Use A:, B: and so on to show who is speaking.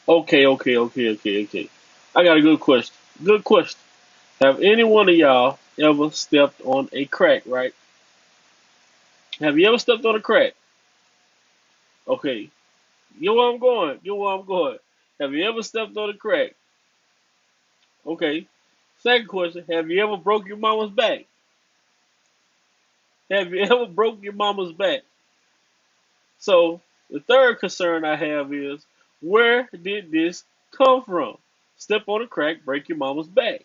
A: Okay. I got a good question. Good question. Have any one of y'all ever stepped on a crack, right? Have you ever stepped on a crack? Okay. Get where I'm going. Get where I'm going. Have you ever stepped on a crack? Okay. Second question. Have you ever broke your mama's back? Have you ever broke your mama's back? So the third concern I have is where did this come from? Step on a crack, break your mama's back.